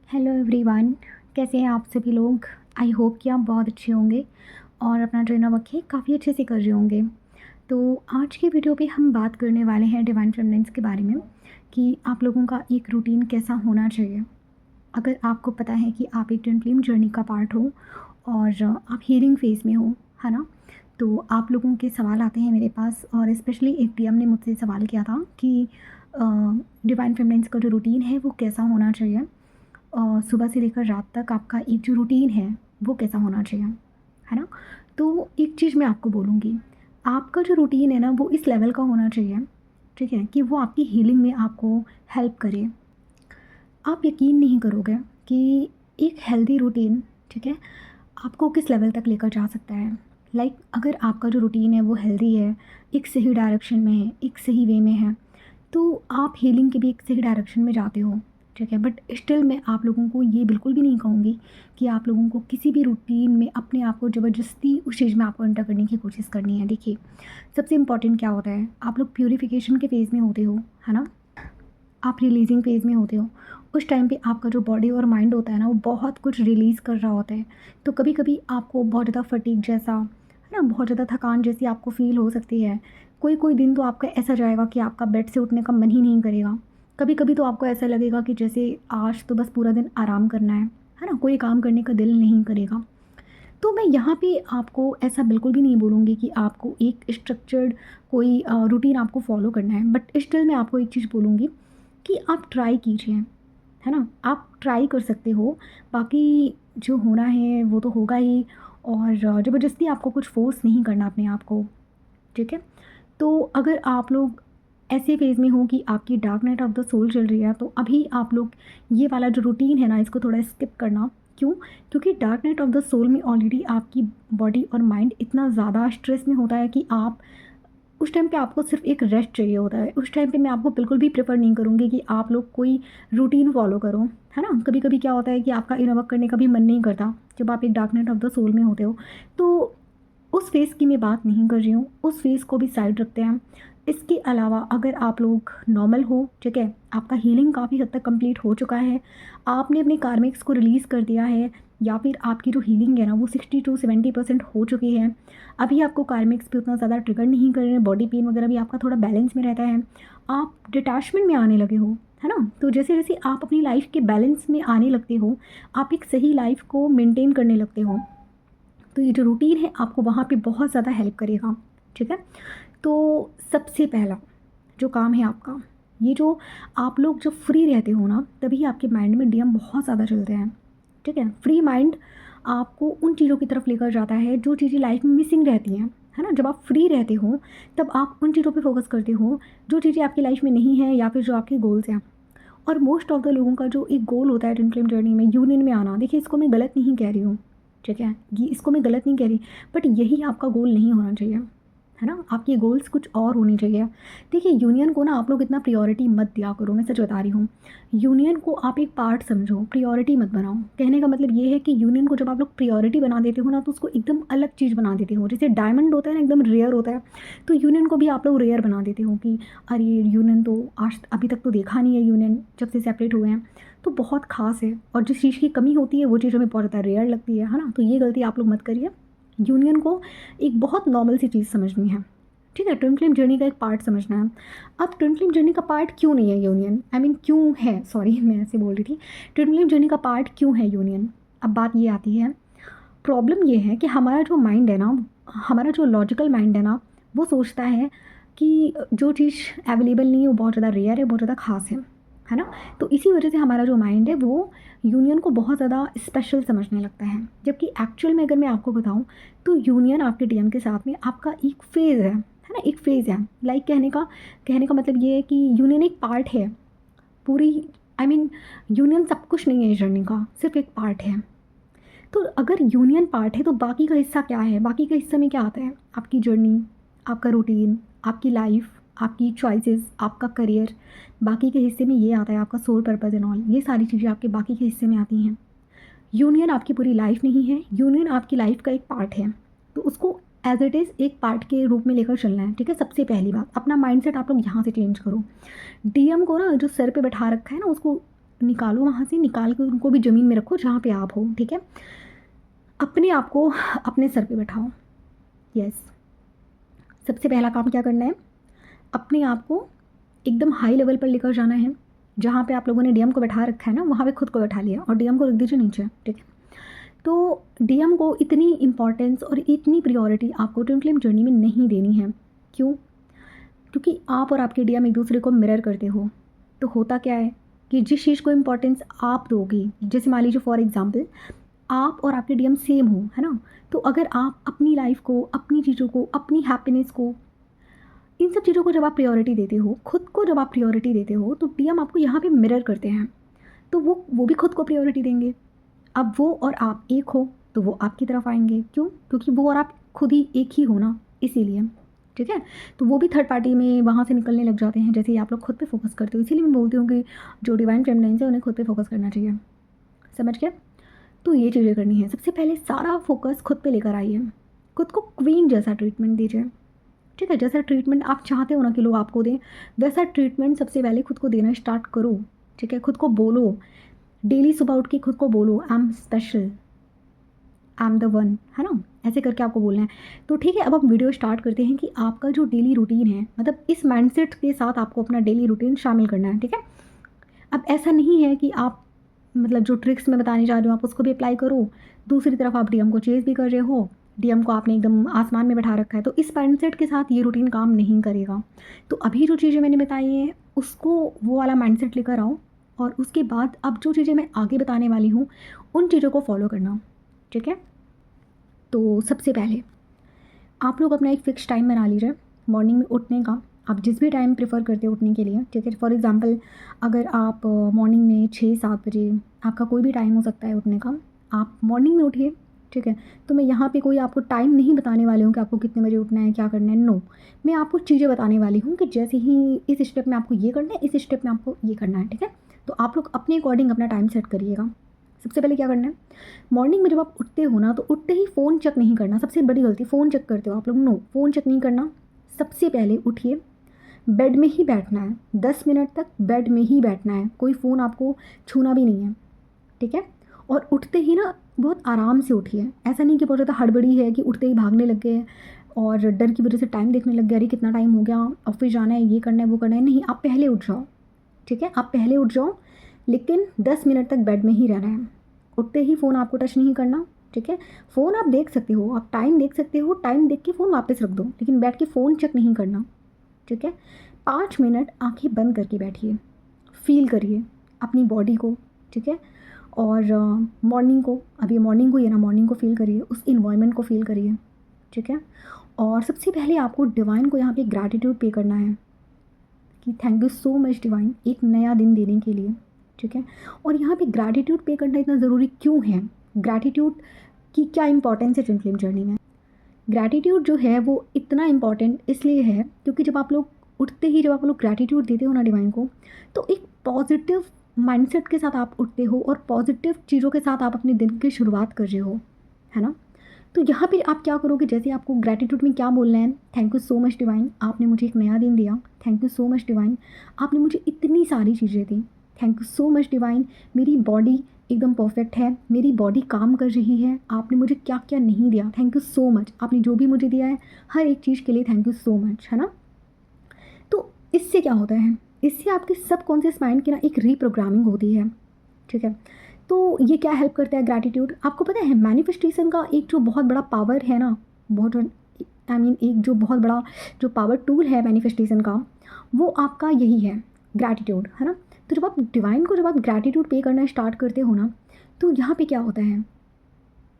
Hello everyone, कैसे हैं आप सभी लोग। आई होप कि आप बहुत अच्छे होंगे और अपना ट्रेनर वर्क काफ़ी अच्छे से कर रहे होंगे। तो आज की वीडियो पे हम बात करने वाले हैं डिवाइन फेमिनिन्स के बारे में कि आप लोगों का एक रूटीन कैसा होना चाहिए। अगर आपको पता है कि आप एक ट्विन फ्लेम जर्नी का पार्ट हो और आप हीलिंग फेज़ में हो, है ना, तो आप लोगों के सवाल आते हैं मेरे पास और स्पेशली एक डीएम ने मुझसे सवाल किया था कि डिवाइन फेमिनिन्स का जो रूटीन है वो कैसा होना चाहिए। सुबह से लेकर रात तक आपका एक जो रूटीन है वो कैसा होना चाहिए, है ना। तो एक चीज़ मैं आपको बोलूँगी, आपका जो रूटीन है ना वो इस लेवल का होना चाहिए, ठीक है, कि वो आपकी हीलिंग में आपको हेल्प करे। आप यकीन नहीं करोगे कि एक हेल्दी रूटीन, ठीक है, आपको किस लेवल तक लेकर जा सकता है। लाइक अगर आपका जो रूटीन है वो हेल्दी है, एक सही डायरेक्शन में है, एक सही वे में है, तो आप हीलिंग के भी एक सही डायरेक्शन में जाते हो, ठीक है। बट स्टिल मैं आप लोगों को ये बिल्कुल भी नहीं कहूँगी कि आप लोगों को किसी भी रूटीन में अपने आप को ज़बरदस्ती उस चीज़ में आपको एंटर करने की कोशिश करनी है। देखिए, सबसे इम्पॉर्टेंट क्या होता है, आप लोग प्यूरिफिकेशन के फेज़ में होते हो, है ना, आप रिलीजिंग फेज़ में होते हो। उस टाइम पे आपका जो बॉडी और माइंड होता है ना वो बहुत कुछ रिलीज़ कर रहा होता है। तो कभी कभी आपको बहुत ज़्यादा फटीग जैसा, है ना, बहुत ज़्यादा थकान जैसी आपको फ़ील हो सकती है। कोई कोई दिन तो आपका ऐसा जाएगा कि आपका बेड से उठने का मन ही नहीं करेगा। कभी कभी तो आपको ऐसा लगेगा कि जैसे आज तो बस पूरा दिन आराम करना है ना, कोई काम करने का दिल नहीं करेगा। तो मैं यहाँ पे आपको ऐसा बिल्कुल भी नहीं बोलूँगी कि आपको एक स्ट्रक्चर्ड कोई रूटीन आपको फॉलो करना है। बट स्टिल मैं आपको एक चीज़ बोलूँगी कि आप ट्राई कीजिए, है ना, आप ट्राई कर सकते हो। बाकी जो होना है वो तो होगा ही, और ज़बरदस्ती आपको कुछ फ़ोर्स नहीं करना अपने आप को, ठीक है। तो अगर आप लोग ऐसे फेज़ में हो कि आपकी dark night of the soul चल रही है, तो अभी आप लोग ये वाला जो रूटीन है ना इसको थोड़ा स्किप करना। क्यों? क्योंकि dark night of the soul में ऑलरेडी आपकी बॉडी और माइंड इतना ज़्यादा स्ट्रेस में होता है कि आप उस टाइम पे आपको सिर्फ एक रेस्ट चाहिए होता है। उस टाइम पे मैं आपको बिल्कुल भी प्रेफर नहीं करूँगी कि आप लोग कोई रूटीन फॉलो करो, है ना। कभी कभी क्या होता है कि आपका इनर वर्क करने का भी मन नहीं करता जब आप एक dark night of the soul में होते हो। तो उस फेज़ की मैं बात नहीं कर रही हूँ, उस फेज़ को भी साइड रखते हैं। इसके अलावा अगर आप लोग नॉर्मल हो, ठीक है, आपका हीलिंग काफ़ी हद तक कंप्लीट हो चुका है, आपने अपने कार्मिक्स को रिलीज़ कर दिया है, या फिर आपकी जो हीलिंग है ना वो 60 to 70% हो चुकी है, अभी आपको कार्मिक्स पे उतना ज़्यादा ट्रिगर नहीं कर रहे हैं, बॉडी पेन वगैरह भी आपका थोड़ा बैलेंस में रहता है, आप डिटैचमेंट में आने लगे हो, है ना। तो जैसे जैसे आप अपनी लाइफ के बैलेंस में आने लगते हो, आप एक सही लाइफ को मेंटेन करने लगते हो, तो ये जो रूटीन है आपको वहाँ पे बहुत ज़्यादा हेल्प करेगा, ठीक है। तो सबसे पहला जो काम है आपका, ये जो आप लोग जब फ्री रहते हो ना तभी आपके माइंड में डीएम बहुत ज़्यादा चलते हैं, ठीक है। फ्री माइंड आपको उन चीज़ों की तरफ लेकर जाता है जो चीज़ें लाइफ में मिसिंग रहती हैं, है ना। जब आप फ्री रहते हो तब आप उन चीज़ों पे फोकस करते हो जो चीज़ें आपकी लाइफ में नहीं है या फिर जो आपके गोल्स हैं। और मोस्ट ऑफ द लोगों का जो एक गोल होता है ट्विन फ्लेम जर्नी में यूनियन में आना, देखिए इसको मैं गलत नहीं कह रही हूँ, ठीक है, ये इसको मैं गलत नहीं कह रही, बट यही आपका गोल नहीं होना चाहिए, है ना। आपके गोल्स कुछ और होने चाहिए। देखिए, यूनियन को ना आप लोग इतना प्रायोरिटी मत दिया करो, मैं सच बता रही हूँ। यूनियन को आप एक पार्ट समझो, प्रायोरिटी मत बनाओ। कहने का मतलब ये है कि यूनियन को जब आप लोग प्रायोरिटी बना देते हो ना तो उसको एकदम अलग चीज़ बना देते हो। जैसे डायमंड होता है ना, एकदम रेयर होता है, तो यूनियन को भी आप लोग रेयर बना देते हो कि अरे यूनियन तो आज अभी तक तो देखा नहीं है, यूनियन जब से सेपरेट हुए हैं तो बहुत खास है, और जिस चीज़ की कमी होती है वो चीज़ हमें बहुत ज़्यादा रेयर लगती है ना। तो ये गलती आप लोग मत करिए। यूनियन को एक बहुत नॉर्मल सी चीज़ समझनी है, ठीक है, ट्विन फ्लेम जर्नी का एक पार्ट समझना है। अब ट्विन फ्लेम जर्नी का पार्ट क्यों नहीं है यूनियन, आई मीन क्यों है, सॉरी मैं ऐसे बोल रही थी, ट्विन फ्लेम जर्नी का पार्ट क्यों है यूनियन। अब बात ये आती है, प्रॉब्लम ये है कि हमारा जो माइंड है ना, हमारा जो लॉजिकल माइंड है ना, वो सोचता है कि जो चीज़ अवेलेबल नहीं है वो बहुत ज़्यादा रेयर है, बहुत ज़्यादा खास है ना। तो इसी वजह से हमारा जो माइंड है वो यूनियन को बहुत ज़्यादा स्पेशल समझने लगता है, जबकि एक्चुअल में अगर मैं आपको बताऊं तो यूनियन आपके डीएम के साथ में आपका एक फेज़ है ना, एक फेज़ है। लाइक कहने का मतलब ये है कि यूनियन एक पार्ट है पूरी, आई मीन यूनियन सब कुछ नहीं है इस जर्नी का, सिर्फ एक पार्ट है। तो अगर यूनियन पार्ट है तो बाकी का हिस्सा क्या है, बाकी का हिस्से में क्या आता है, आपकी जर्नी, आपका रूटीन, आपकी लाइफ, आपकी चॉइसेस, आपका करियर, बाकी के हिस्से में ये आता है आपका सोल पर्पस एंड ऑल, ये सारी चीज़ें आपके बाकी के हिस्से में आती हैं। यूनियन आपकी पूरी लाइफ नहीं है, यूनियन आपकी लाइफ का एक पार्ट है, तो उसको एज इट इज़ एक पार्ट के रूप में लेकर चलना है, ठीक है। सबसे पहली बात, अपना माइंडसेट आप लोग यहाँ से चेंज करो। डीएम को ना जो सर पे बैठा रखा है ना उसको निकालो वहाँ से, निकाल के उनको भी ज़मीन में रखो जहाँ पे आप हो, ठीक है। अपने आप को अपने सर पे बैठाओ। यस, सबसे पहला काम क्या करना है, अपने आप को एकदम हाई लेवल पर लेकर जाना है। जहाँ पे आप लोगों ने डीएम को बैठा रखा है ना, वहाँ पे खुद को बैठा लिया और डीएम को रख दीजिए नीचे, ठीक है। तो डीएम को इतनी इम्पॉर्टेंस और इतनी प्रायोरिटी आपको ट्विन फ्लेम जर्नी में नहीं देनी है। क्यों? क्योंकि आप और आपके डीएम एक दूसरे को मिरर करते हो। तो होता क्या है कि जिस चीज़ को इम्पोर्टेंस आप दोगे, जैसे मान लीजिए फॉर एग्जांपल आप और आपके डीएम सेम हो, है ना, तो अगर आप अपनी लाइफ को, अपनी चीज़ों को, अपनी हैप्पीनेस को, इन सब चीज़ों को जब आप प्रायोरिटी देते हो, खुद को जब आप प्रायोरिटी देते हो, तो डीएम आपको यहाँ पे मिरर करते हैं। तो वो भी खुद को प्रायोरिटी देंगे। अब वो और आप एक हो तो वो आपकी तरफ आएंगे। क्यों? क्योंकि वो और आप खुद ही एक ही हो ना, इसीलिए, ठीक है। तो वो भी थर्ड पार्टी में वहाँ से निकलने लग जाते हैं, जैसे ही आप लोग खुद पे फोकस करते हो। इसीलिए मैं बोलती हूँ कि जो डिवाइन फेमिनाइन्स है उन्हें खुद पे फोकस करना चाहिए। समझ गए? तो ये चीज़ें करनी है। सबसे पहले सारा फोकस खुद पे लेकर आइए, खुद को क्वीन जैसा ट्रीटमेंट दीजिए, ठीक है। जैसा ट्रीटमेंट आप चाहते हो ना कि लोग आपको दें, वैसा ट्रीटमेंट सबसे पहले खुद को देना स्टार्ट करो, ठीक है। खुद को बोलो, डेली सुबह उठ के खुद को बोलो, I am special, I am the one, है ना, ऐसे करके आपको बोलना है। तो ठीक है, अब हम वीडियो स्टार्ट करते हैं कि आपका जो डेली रूटीन है, मतलब इस माइंडसेट के साथ आपको अपना डेली रूटीन शामिल करना है, ठीक है। अब ऐसा नहीं है कि आप मतलब जो ट्रिक्स मैं बताने जा रही हूँ आप उसको भी अप्लाई करो, दूसरी तरफ आप डीएम को चेज़ भी कर रहे हो, डीएम को आपने एकदम आसमान में बैठा रखा है, तो इस माइंडसेट के साथ ये रूटीन काम नहीं करेगा। तो अभी जो चीज़ें मैंने बताई हैं उसको वो वाला माइंडसेट लेकर आओ, और उसके बाद अब जो चीज़ें मैं आगे बताने वाली हूँ उन चीज़ों को फॉलो करना, ठीक है। तो सबसे पहले आप लोग अपना एक फ़िक्स टाइम बना लीजिए मॉर्निंग में उठने का। आप जिस भी टाइम प्रेफर करते हो उठने के लिए, ठीक है। फॉर एग्जांपल अगर आप मॉर्निंग में 6-7 बजे, आपका कोई भी टाइम हो सकता है उठने का, आप मॉर्निंग में उठिए, ठीक है। तो मैं यहाँ पे कोई आपको टाइम नहीं बताने वाली हूँ कि आपको कितने बजे उठना है, क्या करना है, नो। मैं आपको चीज़ें बताने वाली हूँ कि जैसे ही इस स्टेप में आपको ये करना है, इस स्टेप में आपको ये करना है, ठीक है। तो आप लोग अपने अकॉर्डिंग अपना टाइम सेट करिएगा। सबसे पहले क्या करना है, मॉर्निंग में जब आप उठते हो ना, तो उठते ही फ़ोन चेक नहीं करना। सबसे बड़ी गलती, फ़ोन चेक करते हो आप लोग, नो, फ़ोन चेक नहीं करना। सबसे पहले उठिए, बेड में ही बैठना है, 10 मिनट तक बेड में ही बैठना है, कोई फ़ोन आपको छूना भी नहीं है, ठीक है। और उठते ही ना बहुत आराम से उठिए, ऐसा नहीं कि बहुत ज़्यादा हड़बड़ी है कि उठते ही भागने लग गए और डर की वजह से टाइम देखने लग गया, अरे कितना टाइम हो गया, ऑफिस जाना है, ये करना है, वो करना है। नहीं, आप पहले उठ जाओ, ठीक है, आप पहले उठ जाओ, लेकिन 10 मिनट तक बेड में ही रहना है। उठते ही फ़ोन आपको टच नहीं करना, ठीक है। फ़ोन आप देख सकते हो, आप टाइम देख सकते हो, टाइम देख के फ़ोन वापस रख दो, लेकिन बैठ के फ़ोन चेक नहीं करना, ठीक है। 5 मिनट आंखें बंद करके बैठिए, फील करिए अपनी बॉडी को, ठीक है। और मॉर्निंग को, अभी मॉर्निंग को ही है ना, मॉर्निंग को फील करिए, उस इन्वायरमेंट को फील करिए, ठीक है। और सबसे पहले आपको डिवाइन को यहाँ पे ग्रैटिट्यूड पे करना है कि thank you so much divine, एक नया दिन देने के लिए, ठीक है। और यहाँ पे ग्रैटिट्यूड पे करना इतना ज़रूरी क्यों है, ग्रैटिट्यूड की क्या इंपॉर्टेंस है ट्विन फ्लेम जर्नी में। ग्रैटिट्यूड जो है वो इतना इम्पॉर्टेंट इसलिए है क्योंकि जब आप लोग उठते ही, जब आप लोग ग्रैटिट्यूड देते हो ना डिवाइन को, तो एक पॉजिटिव माइंडसेट के साथ आप उठते हो और पॉजिटिव चीज़ों के साथ आप अपने दिन की शुरुआत कर रहे हो, है ना। तो यहाँ पे आप क्या करोगे, जैसे आपको ग्रैटिट्यूड में क्या बोलना है, thank you so much divine, आपने मुझे एक नया दिन दिया, thank you so much divine, आपने मुझे इतनी सारी चीज़ें दी, thank you so much divine, मेरी बॉडी एकदम परफेक्ट है, मेरी बॉडी काम कर रही है, आपने मुझे क्या क्या नहीं दिया, थैंक यू सो मच, आपने जो भी मुझे दिया है हर एक चीज़ के लिए थैंक यू सो मच, है ना। तो इससे क्या होता है, इससे आपके सबकॉन्शियस माइंड की ना एक रीप्रोग्रामिंग होती है, ठीक है। तो ये क्या हेल्प करता है ग्रैटिट्यूड, आपको पता है मैनिफेस्टेशन का एक जो बहुत बड़ा पावर है ना, बहुत एक जो बहुत बड़ा जो पावर टूल है मैनिफेस्टेशन का, वो आपका यही है, ग्रैटिट्यूड, है ना। तो जब आप डिवाइन को, जब आप ग्रैटिट्यूड पे करना स्टार्ट करते हो ना, तो यहाँ पे क्या होता है,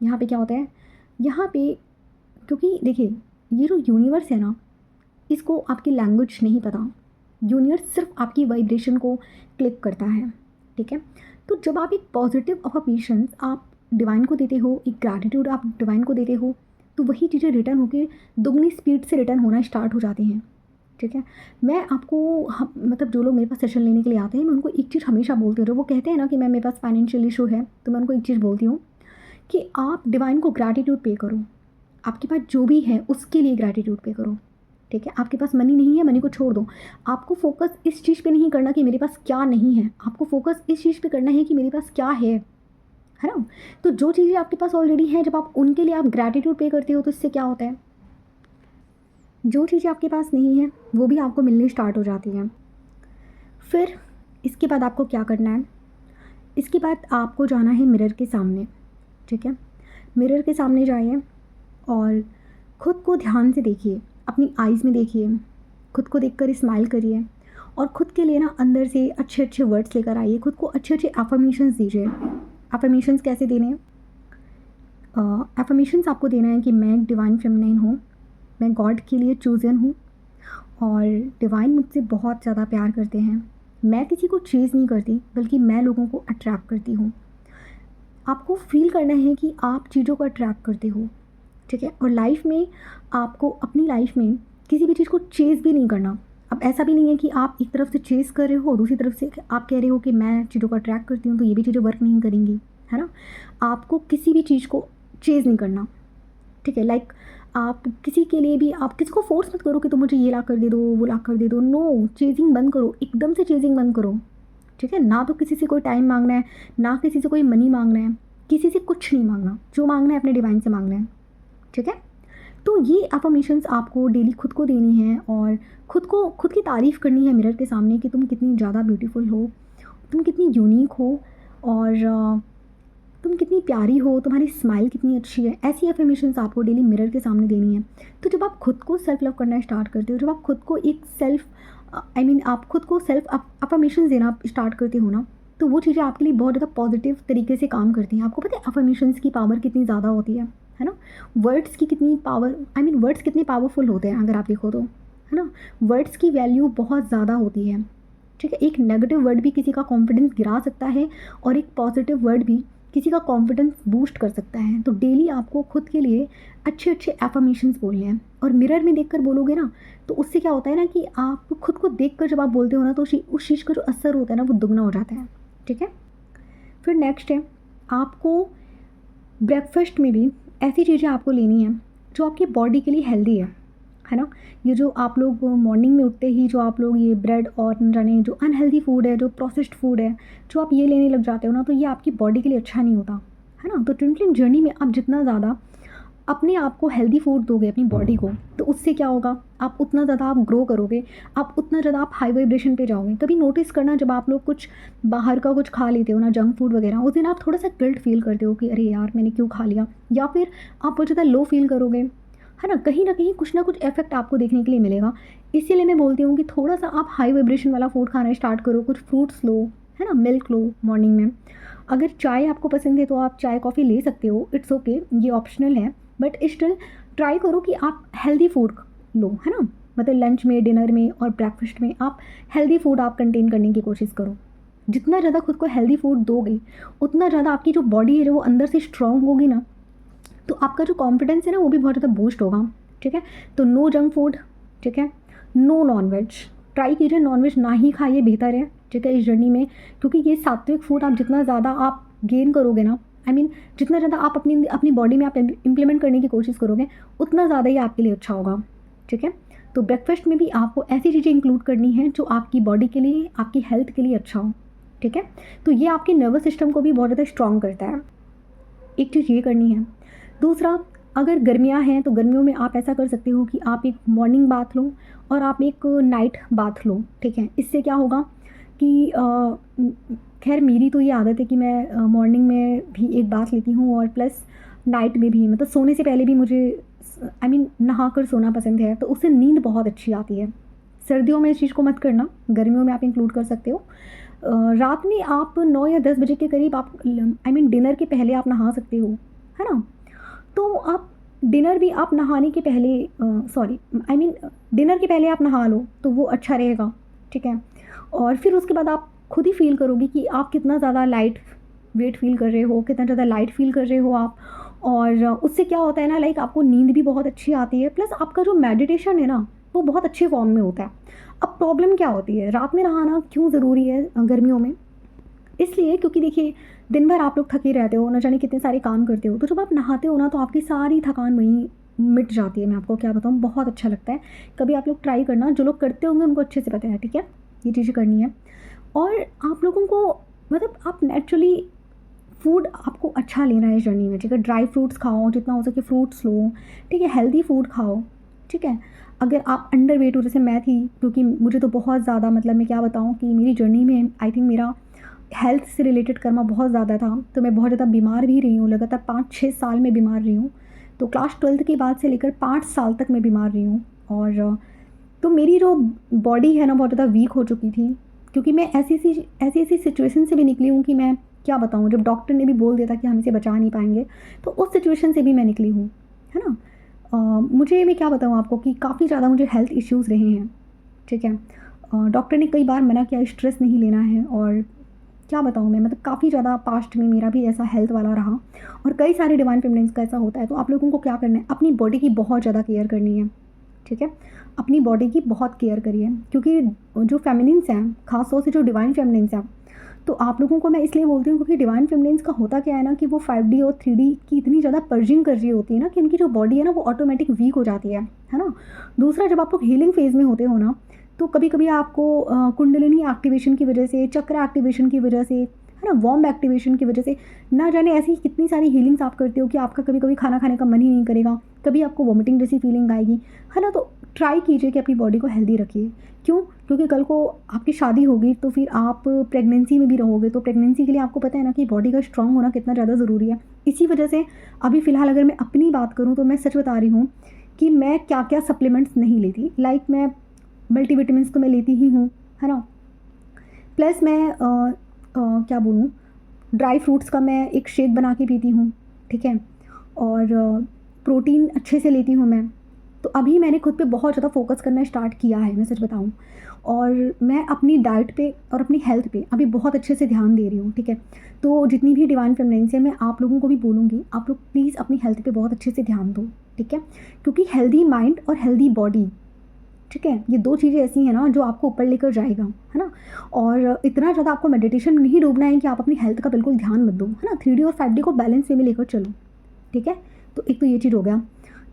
यहाँ पे क्या होता है, यहाँ पे, क्योंकि देखिए ये जो यूनिवर्स है ना, इसको आपकी लैंग्वेज नहीं पता, यूनिवर्स सिर्फ आपकी वाइब्रेशन को क्लिक करता है, ठीक है। तो जब आप एक पॉजिटिव अफर्मेशंस आप डिवाइन को देते हो, एक ग्रैटिट्यूड आप डिवाइन को देते हो, तो वही चीज़ें रिटर्न होकर दुगनी स्पीड से रिटर्न होना स्टार्ट हो जाती हैं, ठीक है। मैं आपको मतलब जो लोग मेरे पास सेशन लेने के लिए आते हैं, मैं उनको एक चीज़ हमेशा बोलती हूँ, वो कहते हैं ना कि मैम मेरे पास फाइनेंशियल इशू है, तो मैं उनको एक चीज़ बोलती हूँ कि आप डिवाइन को ग्रैटिट्यूड पे करो, आपके पास जो भी है उसके लिए ग्रैटिट्यूड पे करो, ठीक है, आपके पास मनी नहीं है, मनी को छोड़ दो। आपको फोकस इस चीज़ पे नहीं करना कि मेरे पास क्या नहीं है, आपको फोकस इस चीज़ पे करना है कि मेरे पास क्या है ना? तो जो चीज़ें आपके पास ऑलरेडी हैं, जब आप उनके लिए आप ग्रैटिट्यूड पे करते हो तो इससे क्या होता है, जो चीज़ें आपके पास नहीं है वो भी आपको मिलनी स्टार्ट हो जाती हैं। फिर इसके बाद आपको क्या करना है, इसके बाद आपको जाना है मिरर के सामने। ठीक है, मिरर के सामने जाइए और खुद को ध्यान से देखिए, अपनी आइज़ में देखिए, खुद को देखकर स्माइल करिए और खुद के लिए ना अंदर से अच्छे अच्छे वर्ड्स लेकर आइए, खुद को अच्छे अच्छे अफर्मेशंस दीजिए। अफर्मेशंस कैसे देने हैं? अफर्मेशंस आपको देना है कि मैं एक डिवाइन फेमिनाइन हूँ, मैं गॉड के लिए चूज़न हूँ और डिवाइन मुझसे बहुत ज़्यादा प्यार करते हैं। मैं किसी को चेज़ नहीं करती, बल्कि मैं लोगों को अट्रैक्ट करती हूँ। आपको फील करना है कि आप चीज़ों को अट्रैक्ट करते हो। ठीक है, और लाइफ में आपको अपनी लाइफ में किसी भी चीज़ को चेज़ भी नहीं करना। अब ऐसा भी नहीं है कि आप एक तरफ से चेज़ कर रहे हो, दूसरी तरफ से आप कह रहे हो कि मैं चीज़ों को अट्रैक्ट करती हूँ, तो ये भी चीज़ें वर्क नहीं करेंगी, है ना? आपको किसी भी चीज़ को चेज़ नहीं करना। ठीक है, लाइक आप किसी के लिए भी, आप किसी को फोर्स मत करो कि तुम मुझे ये ला कर दे दो, वो ला कर दे दो। नो, चेजिंग बंद करो, एकदम से चेजिंग बंद करो। ठीक है, ना तो किसी से कोई टाइम मांगना है, ना किसी से कोई मनी मांगना है, किसी से कुछ नहीं मांगना। जो मांगना है अपने डिवाइन से मांगना है। ठीक है, तो ये अफर्मेशंस आपको डेली खुद को देनी है और खुद की तारीफ़ करनी है मिरर के सामने कि तुम कितनी ज़्यादा ब्यूटीफुल हो, तुम कितनी यूनिक हो और तुम कितनी प्यारी हो, तुम्हारी स्माइल कितनी अच्छी है। ऐसी अफर्मेशंस आपको डेली मिरर के सामने देनी है। तो जब आप खुद को सेल्फ लव करना स्टार्ट करते हो, जब आप खुद को एक आप खुद को सेल्फ अफर्मेशंस देना स्टार्ट करते हो ना, तो वो चीज़ें आपके लिए बहुत ज़्यादा पॉजिटिव तरीके से काम करती हैं। आपको पता है अफर्मेशंस की पावर कितनी ज़्यादा होती है ना? वर्ड्स की कितनी पावर, वर्ड्स कितने पावरफुल होते हैं अगर आप देखो तो, है ना? वर्ड्स की वैल्यू बहुत ज़्यादा होती है। ठीक है, एक नेगेटिव वर्ड भी किसी का कॉन्फिडेंस गिरा सकता है और एक पॉजिटिव वर्ड भी किसी का कॉन्फिडेंस बूस्ट कर सकता है। तो डेली आपको खुद के लिए अच्छे अच्छे एफर्मेशंस बोलने हैं और मिरर में देखकर बोलोगे ना, तो उससे क्या होता है ना कि आप खुद को देखकर जब आप बोलते हो ना, तो उस चीज़ का जो असर होता है ना, वो दुगना हो जाता है। ठीक है, फिर नेक्स्ट है, आपको ब्रेकफास्ट में भी ऐसी चीज़ें आपको लेनी है जो आपकी बॉडी के लिए हेल्दी है ना? ये जो आप लोग मॉर्निंग में उठते ही जो आप लोग ये ब्रेड और जाने जो अनहेल्दी फूड है, जो प्रोसेस्ड फूड है, जो आप ये लेने लग जाते हो ना, तो ये आपकी बॉडी के लिए अच्छा नहीं होता, है ना? तो ट्विन फ्लेम जर्नी में आप जितना ज़्यादा अपने आप को हेल्दी फूड दोगे अपनी बॉडी को, तो उससे क्या होगा, आप उतना ज़्यादा आप ग्रो करोगे, आप उतना ज़्यादा आप हाई वाइब्रेशन पे जाओगे। कभी नोटिस करना, जब आप लोग कुछ बाहर का कुछ खा लेते हो ना, जंक फूड वगैरह, उस दिन आप थोड़ा सा गिल्ट फील करते हो कि अरे यार मैंने क्यों खा लिया, या फिर आप बहुत ज़्यादा लो फील करोगे, है ना? कहीं ना कहीं कुछ ना कुछ इफेक्ट आपको देखने के लिए मिलेगा। इसीलिए मैं बोलती हूँ कि थोड़ा सा आप हाई वाइब्रेशन वाला फूड खाना स्टार्ट करो, कुछ फ्रूट्स लो, है ना, मिल्क लो मॉर्निंग में। अगर चाय आपको पसंद है तो आप चाय कॉफ़ी ले सकते हो, इट्स ओके, ये ऑप्शनल है, बट स्टिल ट्राई करो कि आप हेल्दी फूड लो, है ना? मतलब लंच में, डिनर में और ब्रेकफास्ट में आप हेल्दी फूड आप कंटेन करने की कोशिश करो। जितना ज़्यादा खुद को हेल्दी फूड दोगे, उतना ज़्यादा आपकी जो बॉडी है वो अंदर से स्ट्रांग होगी ना, तो आपका जो कॉन्फिडेंस है ना वो भी बहुत ज़्यादा बूस्ट होगा। ठीक है, तो नो जंक फूड, ठीक है, नो नॉनवेज, ट्राई कीजिए नॉनवेज ना ही खाइए, बेहतर है। ठीक है, इस जर्नी में, क्योंकि ये सात्विक फूड आप जितना ज़्यादा आप गेन करोगे ना, जितना ज़्यादा आप अपनी अपनी बॉडी में आप इम्प्लीमेंट करने की कोशिश करोगे, उतना ज़्यादा ही आपके लिए अच्छा होगा। ठीक है, तो ब्रेकफास्ट में भी आपको ऐसी चीज़ें इंक्लूड करनी है जो आपकी बॉडी के लिए, आपकी हेल्थ के लिए अच्छा हो। ठीक है, तो ये आपके नर्वस सिस्टम को भी बहुत ज़्यादा स्ट्रॉन्ग करता है। एक चीज़ ये करनी है। दूसरा, अगर गर्मियाँ हैं तो गर्मियों में आप ऐसा कर सकते हो कि आप एक मॉर्निंग बाथ लो और आप एक नाइट बाथ लो। ठीक है, इससे क्या होगा कि खैर मेरी तो ये आदत है कि मैं मॉर्निंग में भी एक बाथ लेती हूँ और प्लस नाइट में भी, मतलब सोने से पहले भी मुझे नहा कर सोना पसंद है, तो उससे नींद बहुत अच्छी आती है। सर्दियों में इस चीज़ को मत करना, गर्मियों में आप इंक्लूड कर सकते हो। रात में आप 9 या 10 बजे के करीब आप डिनर के पहले आप नहा सकते हो, है ना? तो आप डिनर भी आप नहाने के पहले डिनर के पहले आप नहा लो तो वो अच्छा रहेगा। ठीक है, और फिर उसके बाद आप खुद ही फील करोगे कि आप कितना ज़्यादा लाइट वेट फील कर रहे हो, कितना ज़्यादा लाइट फील कर रहे हो आप। और उससे क्या होता है ना, लाइक आपको नींद भी बहुत अच्छी आती है, प्लस आपका जो मेडिटेशन है ना वो बहुत अच्छे फॉर्म में होता है। अब प्रॉब्लम क्या होती है, रात में नहाना क्यों ज़रूरी है गर्मियों में? इसलिए क्योंकि देखिए दिन भर आप लोग थके रहते हो, ना जाने कितने सारे काम करते हो, तो जब आप नहाते हो ना तो आपकी सारी थकान वहीं मिट जाती है। मैं आपको क्या बताऊँ, बहुत अच्छा लगता है। कभी आप लोग ट्राई करना, जो लोग करते होंगे उनको अच्छे से पता है, ठीक है? ये चीज़ें करनी है। और आप लोगों को मतलब आप नेचुरली फूड आपको अच्छा लेना है जर्नी में, ठीक है? ड्राई फ्रूट्स खाओ, जितना हो सके फ्रूट्स लो, ठीक है? हेल्दी फूड खाओ, ठीक है? अगर आप अंडर वेट हो, जैसे मैं थी, क्योंकि मुझे तो बहुत ज़्यादा मतलब मैं क्या बताऊँ कि मेरी जर्नी में आई थिंक मेरा हेल्थ से रिलेटेड कर्मा बहुत ज़्यादा था, तो मैं बहुत ज़्यादा बीमार भी रही हूँ, लगातार 5-6 साल में बीमार रही हूँ। तो क्लास 12th के बाद से लेकर 5 साल तक मैं बीमार रही हूँ। और तो मेरी जो बॉडी है ना बहुत ज़्यादा वीक हो चुकी थी, क्योंकि मैं ऐसी सिचुएशन से भी निकली हूँ कि मैं क्या बताऊँ, जब डॉक्टर ने भी बोल दिया था कि हम इसे बचा नहीं पाएँगे, तो उस सिचुएशन से भी मैं निकली हूँ, है ना? मुझे मैं क्या बताऊँ आपको कि काफ़ी ज़्यादा मुझे हेल्थ इश्यूज़ रहे हैं, ठीक है? डॉक्टर ने कई बार मना किया स्ट्रेस नहीं लेना है, और क्या बताऊँ मैं, मतलब काफ़ी ज़्यादा पास्ट में मेरा भी ऐसा हेल्थ वाला रहा, और कई सारे डिवाइन फेमिनिन्स का ऐसा होता है। तो आप लोगों को क्या करना है, अपनी बॉडी की बहुत ज़्यादा केयर करनी है, ठीक है? अपनी बॉडी की बहुत केयर करिए, क्योंकि जो फेमिनिन्स हैं, ख़ास तौर से जो डिवाइन फेमिनिन्स हैं, तो आप लोगों को मैं इसलिए बोलती हूँ क्योंकि डिवाइन फेमिनिन्स का होता क्या है ना कि वो 5D और 3D की इतनी ज़्यादा पर्जिंग कर रही होती है ना कि उनकी जो बॉडी है ना वो ऑटोमेटिक वीक हो जाती है ना? दूसरा, जब आप लोग हीलिंग फेज़ में होते हो ना, तो कभी-कभी आपको कुंडलिनी एक्टिवेशन की वजह से, चक्र एक्टिवेशन की वजह से, है ना, वॉर्म एक्टिवेशन की वजह से, ना जाने ऐसी कितनी सारी हीलिंग्स आप करते हो कि आपका कभी-कभी खाना खाने का मन ही नहीं करेगा, कभी आपको वॉमिटिंग जैसी फीलिंग आएगी, है ना? तो ट्राई कीजिए कि अपनी बॉडी को हेल्दी रखिए। क्यों? क्योंकि कल को आपकी शादी होगी तो फिर आप प्रेगनेंसी में भी रहोगे, तो प्रेगनेंसी के लिए आपको पता है ना कि बॉडी का स्ट्रॉन्ग होना कितना ज़्यादा ज़रूरी है। इसी वजह से अभी फ़िलहाल अगर मैं अपनी बात करूँ तो मैं सच बता रही हूँ कि मैं क्या-क्या सप्लीमेंट्स नहीं लेती। लाइक मैं मल्टीविटामिन्स तो मैं लेती ही हूँ, है ना? प्लस मैं क्या बोलूँ, ड्राई फ्रूट्स का मैं एक शेक बना के पीती हूँ, ठीक है? और प्रोटीन अच्छे से लेती हूँ मैं। तो अभी मैंने खुद पे बहुत ज़्यादा फ़ोकस करना स्टार्ट किया है, मैं सच बताऊँ। और मैं अपनी डाइट पे और अपनी हेल्थ पे अभी बहुत अच्छे से ध्यान दे रही हूँ, ठीक है? तो जितनी भी डिवाइन फेमिनिन्स हैं, मैं आप लोगों को भी बोलूँगी, आप लोग प्लीज़ अपनी हेल्थ पे बहुत अच्छे से ध्यान दो, ठीक है? क्योंकि हेल्दी माइंड और हेल्दी बॉडी, ठीक है, ये 2 चीज़ें ऐसी हैं ना जो आपको ऊपर लेकर जाएगा, है ना? और इतना ज़्यादा आपको मेडिटेशन में नहीं डूबना है कि आप अपनी हेल्थ का बिल्कुल ध्यान मत दो, है ना? 3D और 5D को बैलेंस वे में लेकर चलो, ठीक है? तो एक तो ये चीज़ हो गया।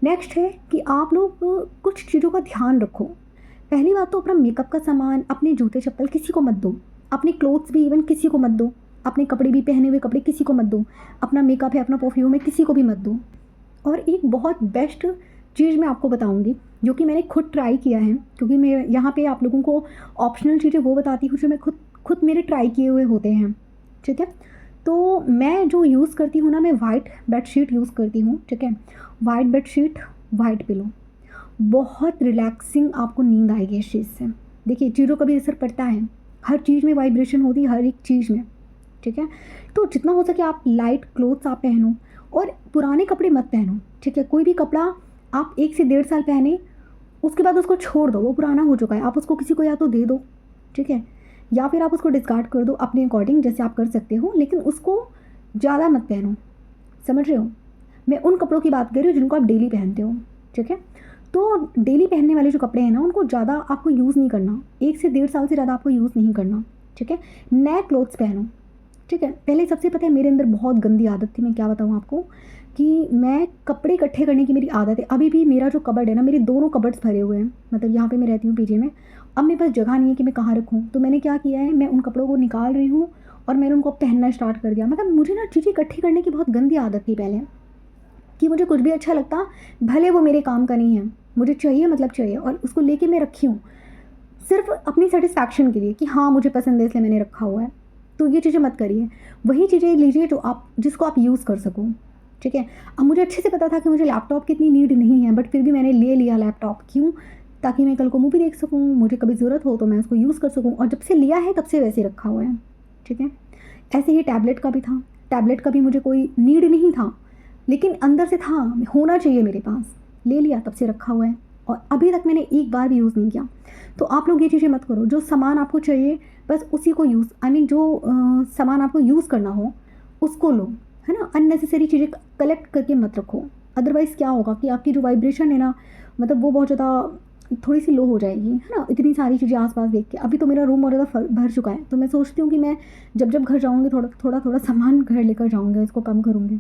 नेक्स्ट है कि आप लोग कुछ चीज़ों का ध्यान रखो। पहली बात तो अपना मेकअप का सामान, अपने जूते-चप्पल किसी को मत दो, अपने क्लोथ्स भी इवन किसी को मत दो, अपने कपड़े भी, पहने हुए कपड़े किसी को मत दो, अपना मेकअप है, अपना परफ्यूम है, किसी को भी मत दो। और एक बहुत बेस्ट चीज़ मैं आपको बताऊँगी, जो कि मैंने खुद ट्राई किया है, क्योंकि मैं यहाँ पे आप लोगों को ऑप्शनल चीज़ें वो बताती हूँ जो मैं खुद खुद मेरे ट्राई किए हुए होते हैं, ठीक है? तो मैं जो यूज़ करती हूँ ना, मैं वाइट बेडशीट यूज़ करती हूँ, ठीक है? वाइट बेडशीट, वाइट पिलो, बहुत रिलैक्सिंग आपको नींद आएगी इस चीज़ से। देखिए, चीज़ों का भी असर पड़ता है, हर चीज़ में वाइब्रेशन होती है, हर एक चीज़ में, ठीक है? तो जितना हो सके आप लाइट क्लोथ्स आप पहनो, और पुराने कपड़े मत पहनो, ठीक है? कोई भी कपड़ा आप 1 से डेढ़ साल पहने, उसके बाद उसको छोड़ दो, वो पुराना हो चुका है, आप उसको किसी को या तो दे दो, ठीक है? या फिर आप उसको डिस्कार्ड कर दो अपने अकॉर्डिंग, जैसे आप कर सकते हो, लेकिन उसको ज़्यादा मत पहनो, समझ रहे हो? मैं उन कपड़ों की बात कर रही हूँ जिनको आप डेली पहनते हो, ठीक है? तो डेली पहनने वाले जो कपड़े हैं ना, उनको ज़्यादा आपको यूज़ नहीं करना, 1 से डेढ़ साल से ज़्यादा आपको यूज़ नहीं करना, ठीक है? नए क्लोथ्स पहनो, ठीक है? पहले सबसे पता है मेरे अंदर बहुत गंदी आदत थी, मैं क्या बताऊँ आपको, कि मैं कपड़े इकट्ठे करने की मेरी आदत है। अभी भी मेरा जो कबर्ड है ना, मेरे दोनों कबर्ड्स भरे हुए हैं, मतलब यहाँ पे मैं रहती हूँ पीजी में। अब मेरे पास जगह नहीं है कि मैं कहाँ रखूँ, तो मैंने क्या किया है, मैं उन कपड़ों को निकाल रही हूँ और मैंने उनको पहनना स्टार्ट कर दिया। मतलब मुझे ना चीज़ें इकट्ठी करने की बहुत गंदी आदत थी पहले, कि मुझे कुछ भी अच्छा लगता, भले वो मेरे काम का नहीं है, मुझे चाहिए मतलब चाहिए, और उसको लेके मैं रखी हूँ सिर्फ़ अपनी सैटिस्फैक्शन के लिए कि हाँ, मुझे पसंद है इसलिए मैंने रखा हुआ है। तो ये चीज़ें मत करिए, वही चीज़ें लीजिए जो आप जिसको आप यूज़ कर सको, ठीक है? अब मुझे अच्छे से पता था कि मुझे लैपटॉप की इतनी नीड नहीं है, बट फिर भी मैंने ले लिया लैपटॉप, क्यों? ताकि मैं कल को मूवी देख सकूँ, मुझे कभी ज़रूरत हो तो मैं उसको यूज़ कर सकूँ, और जब से लिया है तब से वैसे रखा हुआ है, ठीक है? ऐसे ही टैबलेट का भी था, टैबलेट का भी मुझे कोई नीड नहीं था, लेकिन अंदर से था, होना चाहिए मेरे पास, ले लिया तब से रखा हुआ है, और अभी तक मैंने एक बार भी यूज़ नहीं किया। तो आप लोग ये चीज़ें मत करो, जो सामान आपको चाहिए बस उसी को यूज़, आई मीन जो सामान आपको यूज़ करना हो उसको लो, है ना? अननेसेसरी चीज़ें कलेक्ट करके मत रखो, अदरवाइज़ क्या होगा कि आपकी जो वाइब्रेशन है ना, मतलब वो बहुत ज़्यादा थोड़ी सी लो हो जाएगी, है ना, इतनी सारी चीज़ें आस-पास देख के। अभी तो मेरा रूम और ज़्यादा भर चुका है, तो मैं सोचती हूँ कि मैं जब घर जाऊँगी थोड़ा सामान घर लेकर जाऊँगी, इसको कम करूँगी।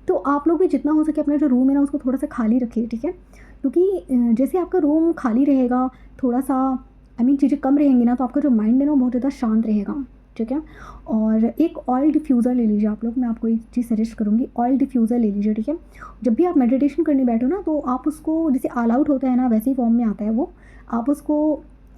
तो आप लोग भी जितना हो सके अपना जो रूम है ना उसको थोड़ा-सा खाली रखिए, ठीक है? क्योंकि जैसे आपका रूम खाली रहेगा, थोड़ा-सा चीज़ें कम रहेंगी ना, तो आपका जो माइंड है ना वो बहुत ज़्यादा शांत रहेगा, ठीक है? और एक ऑयल डिफ्यूज़र ले लीजिए आप लोग, मैं आपको एक चीज़ सजेस्ट करूँगी, ऑयल डिफ्यूज़र ले लीजिए, ठीक है? जब भी आप मेडिटेशन करने बैठो ना, तो आप उसको जैसे ऑल आउट होता है ना वैसे ही फॉर्म में आता है वो, आप उसको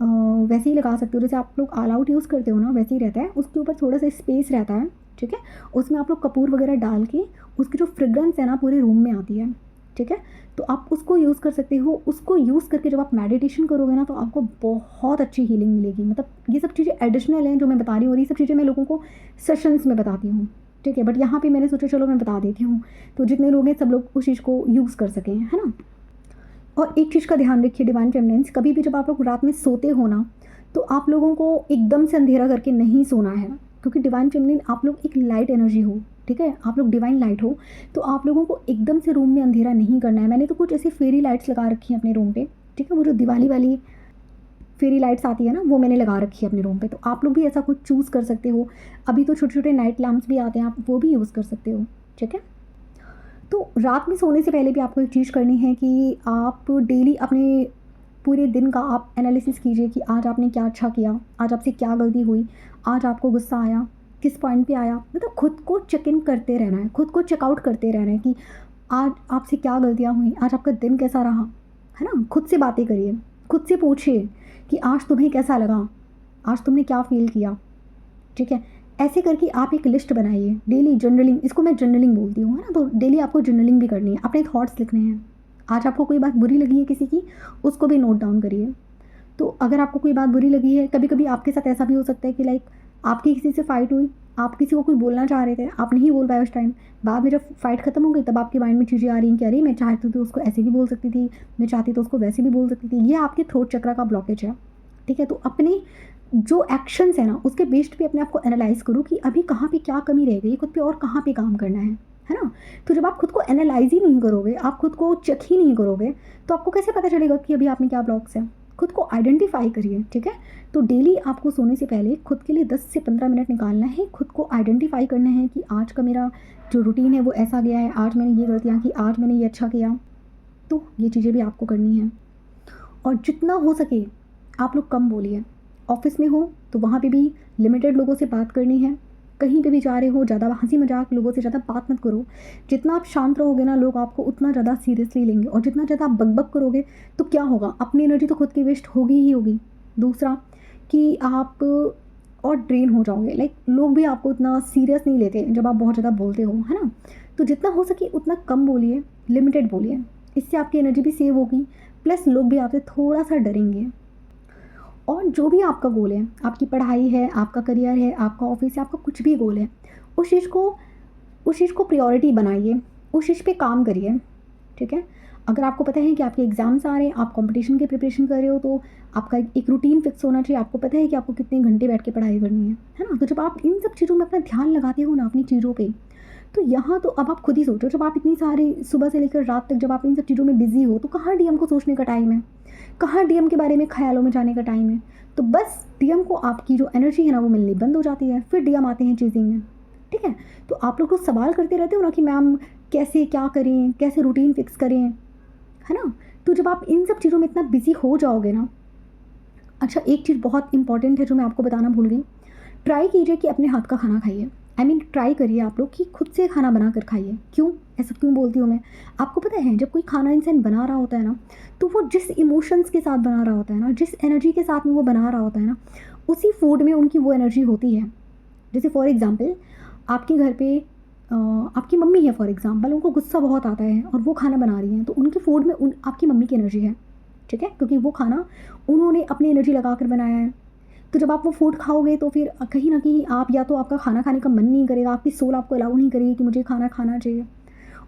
वैसे ही लगा सकते हो, जैसे आप लोग ऑल आउट यूज़ करते हो ना वैसे ही रहता है, उसके ऊपर थोड़ा-सा स्पेस रहता है, ठीक है? उसमें आप लोग कपूर वगैरह डाल के उसकी जो फ्रेग्रेंस है ना पूरे रूम में आती है, ठीक है? तो आप उसको यूज़ कर सकते हो, उसको यूज़ करके जब आप मेडिटेशन करोगे ना तो आपको बहुत अच्छी हीलिंग मिलेगी। मतलब ये सब चीज़ें एडिशनल हैं जो मैं बता रही हूँ, और ये सब चीज़ें मैं लोगों को सेशंस में बताती हूँ, ठीक है? बट यहाँ पे मैंने सोचा चलो मैं बता देती हूँ, तो जितने लोग हैं सब लोग उस चीज़ को यूज़ कर सकें, है ना? और एक चीज़ का ध्यान रखिए डिवाइन फेमिनिन्स, कभी भी जब आप लोग रात में सोते हो ना, तो आप लोगों को एकदम से अंधेरा करके नहीं सोना है, क्योंकि डिवाइन फेमिनिन आप लोग एक लाइट एनर्जी हो, ठीक है? आप लोग डिवाइन लाइट हो, तो आप लोगों को एकदम से रूम में अंधेरा नहीं करना है। मैंने तो कुछ ऐसी फेरी लाइट्स लगा रखी हैं अपने रूम पे, ठीक है? वो जो दिवाली वाली फेरी लाइट्स आती है ना, वो मैंने लगा रखी है अपने रूम पे, तो आप लोग भी ऐसा कुछ चूज़ कर सकते हो। अभी तो छोटे-छोटे नाइट लैंप्स भी आते हैं, आप वो भी यूज़ कर सकते हो, ठीक है? तो रात में सोने से पहले भी आपको एक चीज़ करनी है कि आप डेली अपने पूरे दिन का आप एनालिसिस कीजिए कि आज आपने क्या अच्छा किया, आज आपसे क्या गलती हुई, आज आपको गुस्सा आया, किस पॉइंट पे आया। मतलब खुद को चेक इन करते रहना है, खुद को चेकआउट करते रहना है कि आज आपसे क्या गलतियाँ हुई, आज आपका दिन कैसा रहा, है ना? खुद से बातें करिए, खुद से पूछिए कि आज तुम्हें कैसा लगा, आज तुमने क्या फ़ील किया, ठीक है? ऐसे करके आप एक लिस्ट बनाइए डेली जर्नलिंग, इसको मैं जर्नलिंग बोलती हूँ, है ना? तो डेली आपको जर्नलिंग भी करनी है, अपने थॉट्स लिखने हैं। आज आपको कोई बात बुरी लगी है किसी की, उसको भी नोट डाउन करिए। तो अगर आपको कोई बात बुरी लगी है, कभी-कभी आपके साथ ऐसा भी हो सकता है कि लाइक आपकी किसी से फ़ाइट हुई, आप किसी को कुछ बोलना चाह रहे थे, आप नहीं बोल पाए उस टाइम, बाद में जब फ़ाइट ख़त्म हो गई तब आपके माइंड में चीज़ें आ रही हैं कि अरे! मैं चाहती तो उसको ऐसे भी बोल सकती थी, मैं चाहती तो उसको वैसे भी बोल सकती थी। ये आपके थ्रोट चक्र का ब्लॉकेज है, ठीक है? तो अपने जो एक्शंस है ना उसके बेस्ड पे अपने आप को एनालाइज़ करो कि अभी कहाँ पे क्या कमी रह गई, खुद पे और कहाँ पे काम करना है ना? तो जब आप खुद को एनालाइज़ ही नहीं करोगे, आप खुद को चेक ही नहीं करोगे, तो आपको कैसे पता चलेगा कि अभी आप में क्या ब्लॉक्स हैं? खुद को आइडेंटिफ़ाई करिए, ठीक है? तो डेली आपको सोने से पहले खुद के लिए 10 से 15 मिनट निकालना है, खुद को आइडेंटिफ़ाई करना है कि आज का मेरा जो रूटीन है वो ऐसा गया है, आज मैंने ये गलतियाँ की, आज मैंने ये अच्छा किया। तो ये चीज़ें भी आपको करनी हैं, और जितना हो सके आप लोग कम बोलिए। ऑफ़िस में हो तो वहाँ पे भी लिमिटेड लोगों से बात करनी है। कहीं पे भी जा रहे हो ज़्यादा हँसी-मज़ाक लोगों से ज़्यादा बात मत करो। जितना आप शांत रहोगे ना, लोग आपको उतना ज़्यादा सीरियसली लेंगे, और जितना ज़्यादा आप बक-बक करोगे तो क्या होगा, अपनी एनर्जी तो खुद की वेस्ट होगी ही होगी। दूसरा कि आप और ड्रेन हो जाओगे, लाइक लोग भी आपको उतना सीरियस नहीं लेते जब आप बहुत ज़्यादा बोलते हो, है ना? तो जितना हो सके उतना कम बोलिए, लिमिटेड बोलिए। इससे आपकी एनर्जी भी सेव होगी, प्लस लोग भी आपसे थोड़ा-सा डरेंगे। और जो भी आपका गोल है, आपकी पढ़ाई है, आपका करियर है, आपका ऑफ़िस है, आपका कुछ भी गोल है, उस चीज़ को उस चीज़ को प्रायोरिटी बनाइए, उस चीज़ पे काम करिए, ठीक है? अगर आपको पता है कि आपके एग्ज़ाम्स आ रहे हैं, आप कॉम्पिटिशन की प्रिपरेशन कर रहे हो, तो आपका एक रूटीन फ़िक्स होना चाहिए, आपको पता है कि आपको कितने घंटे बैठ के पढ़ाई करनी है ना? तो जब आप इन सब चीज़ों में अपना ध्यान लगाते हो ना अपनी चीज़ों पे, तो यहाँ तो अब आप खुद ही सोचो, जब आप इतनी सारी सुबह से लेकर रात तक जब आप इन सब चीज़ों में बिज़ी हो, तो कहाँ डीएम को सोचने का टाइम है? कहाँ डीएम के बारे में ख़्यालों में जाने का टाइम है? तो बस डीएम को आपकी जो एनर्जी है ना वो मिलनी बंद हो जाती है, फिर डीएम आते हैं चेज़िंग में, ठीक है? तो आप लोग तो सवाल करते रहते हो ना कि मैम कैसे क्या करें, कैसे रूटीन फ़िक्स करें, है ना? तो जब आप इन सब चीज़ों में इतना बिज़ी हो जाओगे ना, अच्छा एक चीज़ बहुत इंपॉर्टेंट है जो मैं आपको बताना भूल गई, ट्राई कीजिए कि अपने हाथ का खाना खाइए। ट्राई करिए आप लोग कि खुद से खाना बना कर खाइए। क्यों? ऐसा क्यों बोलती हूँ मैं? आपको पता है जब कोई खाना इंसान बना रहा होता है ना, तो वो जिस इमोशंस के साथ बना रहा होता है ना, जिस एनर्जी के साथ में वो बना रहा होता है ना, उसी फूड में उनकी वो एनर्जी होती है। जैसे फॉर एग्ज़ाम्पल आपके घर पे आपकी मम्मी है फॉर एग्ज़ाम्पल, उनको गुस्सा बहुत आता है और वो खाना बना रही हैं, तो उनके फूड में उन आपकी मम्मी की एनर्जी है, ठीक है? क्योंकि वो खाना उन्होंने अपनी एनर्जी लगा कर बनाया है। तो जब आप वो फूड खाओगे तो फिर कहीं न कहीं आप या तो आपका खाना खाने का मन नहीं करेगा, आपकी सोल आपको अलाउ नहीं करेगी कि मुझे खाना खाना चाहिए।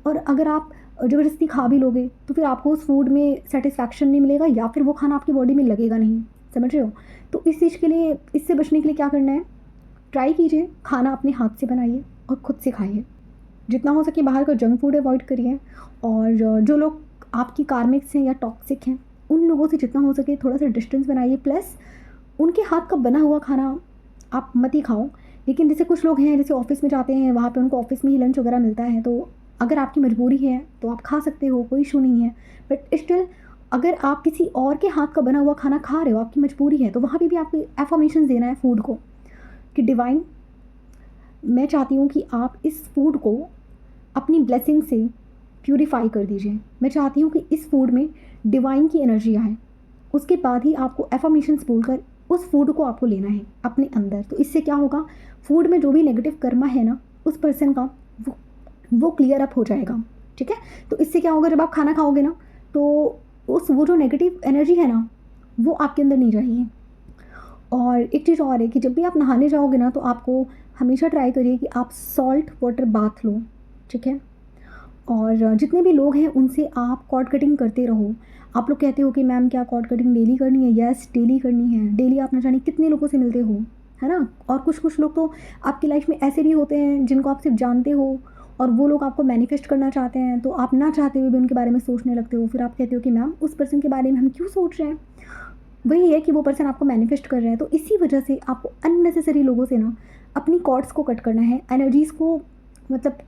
और अगर आप ज़बरदस्ती खा भी लोगे तो फिर आपको उस फूड में सैटिस्फैक्शन नहीं मिलेगा, या फिर वो खाना आपकी बॉडी में लगेगा नहीं, समझ रहे हो? तो इस चीज़ के लिए, इससे बचने के लिए क्या करना है, ट्राई कीजिए खाना अपने हाथ से बनाइए और खुद से खाइए। जितना हो सके बाहर का जंक फूड अवॉइड करिए, और जो लोग आपकी कार्मिक्स हैं या टॉक्सिक हैं उन लोगों से जितना हो सके थोड़ा सा डिस्टेंस बनाइए। प्लस उनके हाथ का बना हुआ खाना आप मत ही खाओ। लेकिन जैसे कुछ लोग हैं, जैसे ऑफ़िस में जाते हैं, वहाँ पे उनको ऑफ़िस में ही लंच वगैरह मिलता है, तो अगर आपकी मजबूरी है तो आप खा सकते हो, कोई इशू नहीं है। बट स्टिल अगर आप किसी और के हाथ का बना हुआ खाना खा रहे हो, आपकी मजबूरी है, तो वहाँ पे भी आपको अफ़र्मेशंस देना है फूड को कि डिवाइन, मैं चाहती हूँ कि आप इस फूड को अपनी ब्लेसिंग से प्यूरीफाई कर दीजिए। मैं चाहती हूँ कि इस फूड में डिवाइन की एनर्जी आए। उसके बाद ही आपको अफ़र्मेशंस बोलकर उस फूड को आपको लेना है अपने अंदर। तो इससे क्या होगा, फूड में जो भी नेगेटिव कर्मा है ना, उस पर्सन का वो क्लियर अप हो जाएगा। ठीक है? तो इससे क्या होगा, जब आप खाना खाओगे ना, तो वो जो नेगेटिव एनर्जी है ना, वो आपके अंदर नहीं जाएगी। और एक चीज़ और है कि जब भी आप नहाने जाओगे ना, तो आपको हमेशा ट्राई करिए कि आप सॉल्ट वाटर बाथ लो। ठीक है? और जितने भी लोग हैं उनसे आप कॉर्ड कटिंग करते रहो। आप लोग कहते हो कि मैम क्या कॉर्ड कटिंग डेली करनी है? यस, डेली करनी है। डेली आप ना जाने कितने लोगों से मिलते हो, है ना? और कुछ लोग तो आपकी लाइफ में ऐसे भी होते हैं जिनको आप सिर्फ जानते हो, और वो लोग आपको मैनिफेस्ट करना चाहते हैं, तो आप ना चाहते हुए भी उनके बारे में सोचने लगते हो। फिर आप कहते हो कि मैम उस पर्सन के बारे में हम क्यों सोच रहे हैं? वही है कि वो पर्सन आपको मैनिफेस्ट कर रहे हैं। तो इसी वजह से आपको अननेसेसरी लोगों से ना अपनी कॉर्ड्स को कट करना है, एनर्जीज़ को मतलब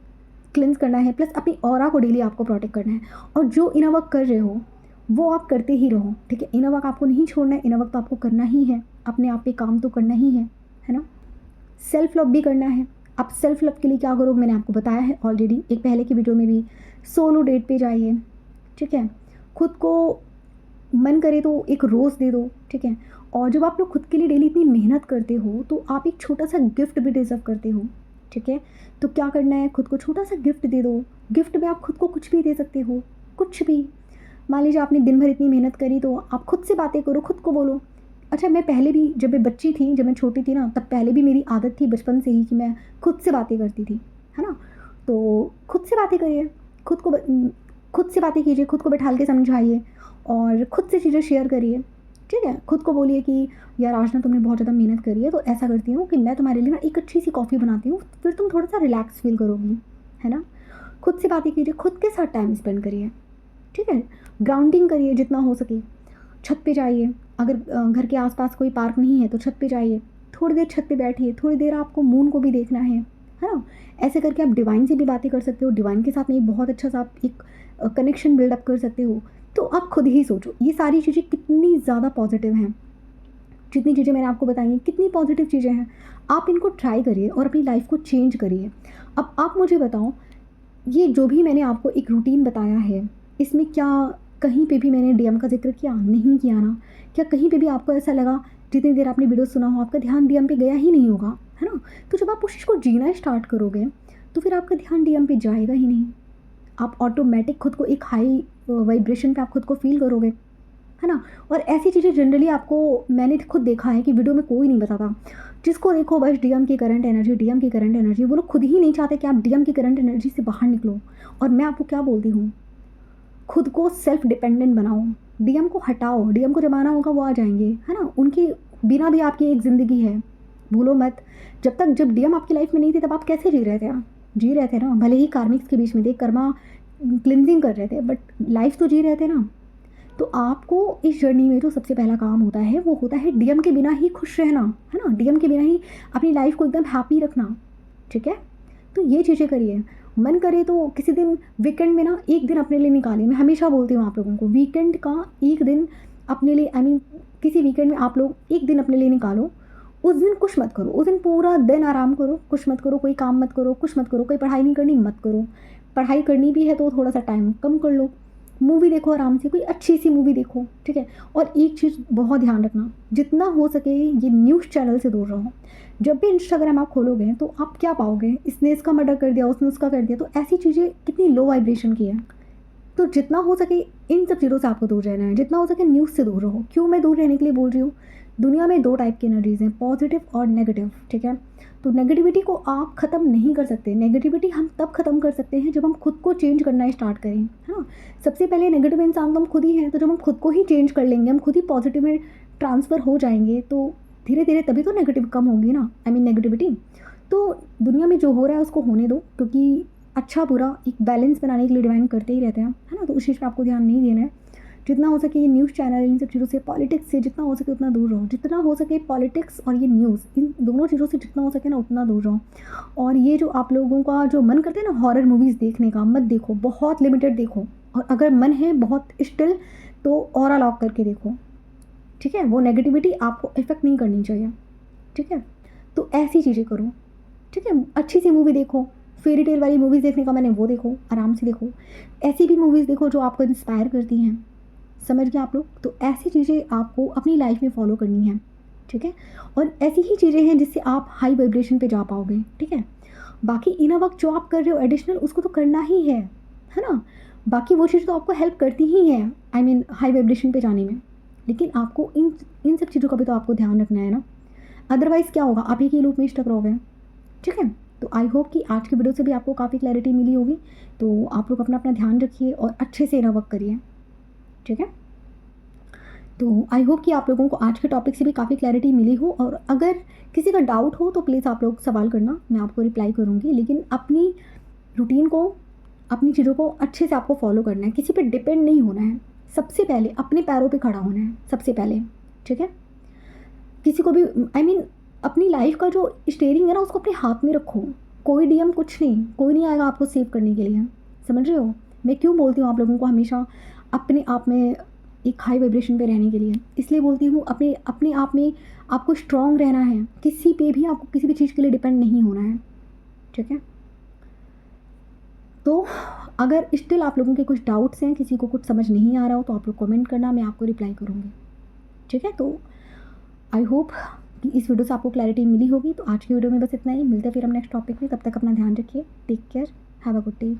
क्लेंस करना है, प्लस अपनी ऑरा को डेली आपको प्रोटेक्ट करना है। और जो इनर वर्क कर रहे हो वो आप करते ही रहो। ठीक है? इनर वर्क आपको नहीं छोड़ना है, इनर वर्क तो आपको करना ही है, अपने आप पे काम तो करना ही है ना? सेल्फ लव भी करना है। आप सेल्फ लव के लिए क्या करोगे, मैंने आपको बताया है ऑलरेडी एक पहले की वीडियो में भी। सोलो डेट पे जाइए। ठीक है? खुद को मन करे तो एक रोज़ दे दो। ठीक है? और जब आप लोग खुद के लिए डेली इतनी मेहनत करते हो, तो आप एक छोटा सा गिफ्ट भी डिज़र्व करते हो। ठीक है? तो क्या करना है, खुद को छोटा सा गिफ्ट दे दो। गिफ्ट में आप खुद को कुछ भी दे सकते हो, कुछ भी। मान लीजिए आपने दिन भर इतनी मेहनत करी, तो आप खुद से बातें करो, खुद को बोलो। अच्छा, मैं पहले भी जब मैं बच्ची थी, जब मैं छोटी थी ना, तब पहले भी मेरी आदत थी बचपन से ही कि मैं खुद से बातें करती थी, है ना? तो खुद से बातें करिए, खुद को खुद से बातें कीजिए, खुद को बैठाल के समझाइए और खुद से चीज़ें शेयर करिए। ठीक है? खुद को बोलिए कि यार आज ना तुमने बहुत ज़्यादा मेहनत करी है, तो ऐसा करती हूँ कि मैं तुम्हारे लिए ना एक अच्छी सी कॉफ़ी बनाती हूँ, फिर तुम थोड़ा सा रिलैक्स फ़ील करोगी, है ना? खुद से बातें कीजिए, खुद के साथ टाइम स्पेंड करिए। ठीक है? ग्राउंडिंग करिए जितना हो सके। छत पे जाइए, अगर घर के आस-पास कोई पार्क नहीं है तो छत पे जाइए। थोड़ी देर छत पे बैठिए, थोड़ी देर आपको मून को भी देखना है ना? ऐसे करके आप डिवाइन से भी बातें कर सकते हो, डिवाइन के साथ में बहुत अच्छा सा आप एक कनेक्शन बिल्डअप कर सकते हो। तो आप खुद ही सोचो, ये सारी चीज़ें कितनी ज़्यादा पॉजिटिव हैं। जितनी चीज़ें मैंने आपको बताई हैं, कितनी पॉजिटिव चीज़ें हैं। आप इनको ट्राई करिए और अपनी लाइफ़ को चेंज करिए। अब आप मुझे बताओ, ये जो भी मैंने आपको एक रूटीन बताया है, इसमें क्या कहीं पे भी मैंने डीएम का ज़िक्र किया? नहीं किया ना? क्या कहीं पे भी आपको ऐसा लगा, जितनी देर आपने वीडियो सुना हो, आपका ध्यान डीएम पे गया ही नहीं होगा, है ना? तो जब आप उस चीज़ को जीना स्टार्ट करोगे, तो फिर आपका ध्यान डीएम पे जाएगा ही नहीं। आप ऑटोमेटिक खुद को एक हाई वाइब्रेशन पे आप खुद को फ़ील करोगे, है ना? और ऐसी चीज़ें जनरली आपको मैंने खुद देखा है कि वीडियो में कोई नहीं बताता। जिसको देखो बस डीएम की करंट एनर्जी, डीएम की करंट एनर्जी। वो लोग खुद ही नहीं चाहते कि आप डीएम की करंट एनर्जी से बाहर निकलो। और मैं आपको क्या बोलती हूँ, खुद को सेल्फ डिपेंडेंट बनाओ। डीएम को हटाओ, डीएम को जब आना होगा वो आ जाएँगे, है ना? उनके बिना भी आपकी एक ज़िंदगी है, भूलो मत। जब डीएम आपकी लाइफ़ में नहीं थे, तब आप कैसे जी रहे थे? जी रहे थे ना, भले ही कार्मिक्स के बीच में थे, कर्मा क्लींजिंग कर रहे थे, बट लाइफ़ तो जी रहे थे ना। तो आपको इस जर्नी में जो सबसे पहला काम होता है, वो होता है डीएम के बिना ही खुश रहना, है ना? डीएम के बिना ही अपनी लाइफ़ को एकदम हैप्पी रखना। ठीक है? तो ये चीज़ें करिए। मन करे तो किसी दिन वीकेंड में ना 1 दिन अपने लिए निकालिए। मैं हमेशा बोलती हूँ आप लोगों को, वीकेंड का 1 दिन अपने लिए, आई मीन किसी वीकेंड में आप लोग 1 दिन अपने लिए निकालो। उस दिन कुछ मत करो, उस दिन पूरा दिन आराम करो, कुछ मत करो, कोई काम मत करो, कुछ मत करो, कोई पढ़ाई नहीं करनी मत करो। पढ़ाई करनी भी है तो थोड़ा-सा टाइम कम कर लो। मूवी देखो आराम से, कोई अच्छी-सी मूवी देखो, ठीक है? और एक चीज़ बहुत ध्यान रखना, जितना हो सके ये न्यूज़ चैनल से दूर रहो। जब भी इंस्टाग्राम आप खोलोगे तो आप क्या पाओगे, इसने इसका मर्डर कर दिया, उसने उसका कर दिया, तो ऐसी चीज़ें कितनी लो वाइब्रेशन की है। तो जितना हो सके इन सब चीज़ों से आपको दूर रहना है, जितना हो सके न्यूज़ से दूर रहो। क्यों मैं दूर रहने के लिए बोल रही हूँ? दुनिया में 2 टाइप की एनर्जीज़ हैं, पॉजिटिव और नेगेटिव, ठीक है? तो नेगेटिविटी को आप ख़त्म नहीं कर सकते। नेगेटिविटी हम तब ख़त्म कर सकते हैं जब हम खुद को चेंज करना स्टार्ट करें, है ना? सबसे पहले नेगेटिव इंसान तो हम खुद ही हैं, तो जब हम खुद को ही चेंज कर लेंगे, हम खुद ही पॉजिटिव में ट्रांसफ़र हो जाएँगे, तो धीरे-धीरे तभी तो नेगेटिव कम होगी ना, आई मीन नेगेटिविटी। तो दुनिया में जो हो रहा है उसको होने दो, क्योंकि अच्छा-बुरा एक बैलेंस बनाने के लिए डिवाइन करते ही रहते हैं, है ना? तो उस चीज़ पे आपको ध्यान नहीं देना है। जितना हो सके ये न्यूज़ चैनल, इन सब चीज़ों से, पॉलिटिक्स से जितना हो सके उतना दूर रहो। जितना हो सके पॉलिटिक्स और ये न्यूज़, इन दोनों चीज़ों से जितना हो सके ना उतना दूर रहो। और ये जो आप लोगों का जो मन करता है ना हॉरर मूवीज़ देखने का, मत देखो, बहुत लिमिटेड देखो। और अगर मन है बहुत स्टिल तो ऑरा लॉक करके देखो, ठीक है? वो नेगेटिविटी आपको इफ़ेक्ट नहीं करनी चाहिए, ठीक है? तो ऐसी चीज़ें करो, ठीक है? अच्छी सी मूवी देखो, फेरी टेल वाली मूवीज़ देखने का मैंने वो देखो, आराम से देखो। ऐसी भी मूवीज़ देखो जो आपको इंस्पायर करती हैं, समझ गए आप लोग? तो ऐसी चीज़ें आपको अपनी लाइफ में फॉलो करनी है, ठीक है? और ऐसी ही चीज़ें हैं जिससे आप हाई वाइब्रेशन पे जा पाओगे, ठीक है? बाकी इनर वर्क जो आप कर रहे हो एडिशनल, उसको तो करना ही है ना? बाकी वो चीज़ तो आपको हेल्प करती ही है, आई मीन हाई वाइब्रेशन पे जाने में। लेकिन आपको इन इन सब चीज़ों का भी तो आपको ध्यान रखना है ना, अदरवाइज़ क्या होगा, आप एक ही लूप में स्टक रहोगे, ठीक है? तो आई होप कि आज की वीडियो से भी आपको काफ़ी क्लैरिटी मिली होगी। तो आप लोग अपना अपना ध्यान रखिए और अच्छे से इनर वर्क करिए, ठीक है? तो आई होप कि आप लोगों को आज के टॉपिक से भी काफ़ी क्लैरिटी मिली हो। और अगर किसी का डाउट हो तो प्लीज़ आप लोग सवाल करना, मैं आपको रिप्लाई करूँगी। लेकिन अपनी रूटीन को, अपनी चीज़ों को अच्छे से आपको फॉलो करना है, किसी पे डिपेंड नहीं होना है। सबसे पहले अपने पैरों पे खड़ा होना है, सबसे पहले, ठीक है? किसी को भी आई मीन अपनी लाइफ का जो स्टीयरिंग है ना उसको अपने हाथ में रखो। कोई डीएम कुछ नहीं, कोई नहीं आएगा आपको सेव करने के लिए, समझ रहे हो? मैं क्यों बोलती हूँ आप लोगों को हमेशा अपने आप में एक हाई वाइब्रेशन पे रहने के लिए, इसलिए बोलती हूँ अपने अपने आप में आपको स्ट्रॉन्ग रहना है। किसी पे भी आपको किसी भी चीज़ के लिए डिपेंड नहीं होना है, ठीक है? तो अगर स्टिल आप लोगों के कुछ डाउट्स हैं, किसी को कुछ समझ नहीं आ रहा हो तो आप लोग कमेंट करना, मैं आपको रिप्लाई करूँगी, ठीक है? तो आई होप कि इस वीडियो से आपको क्लैरिटी मिली होगी। तो आज की वीडियो में बस इतना ही, मिलते हैं फिर हम नेक्स्ट टॉपिक में। तब तक अपना ध्यान रखिए, take care, have a good day.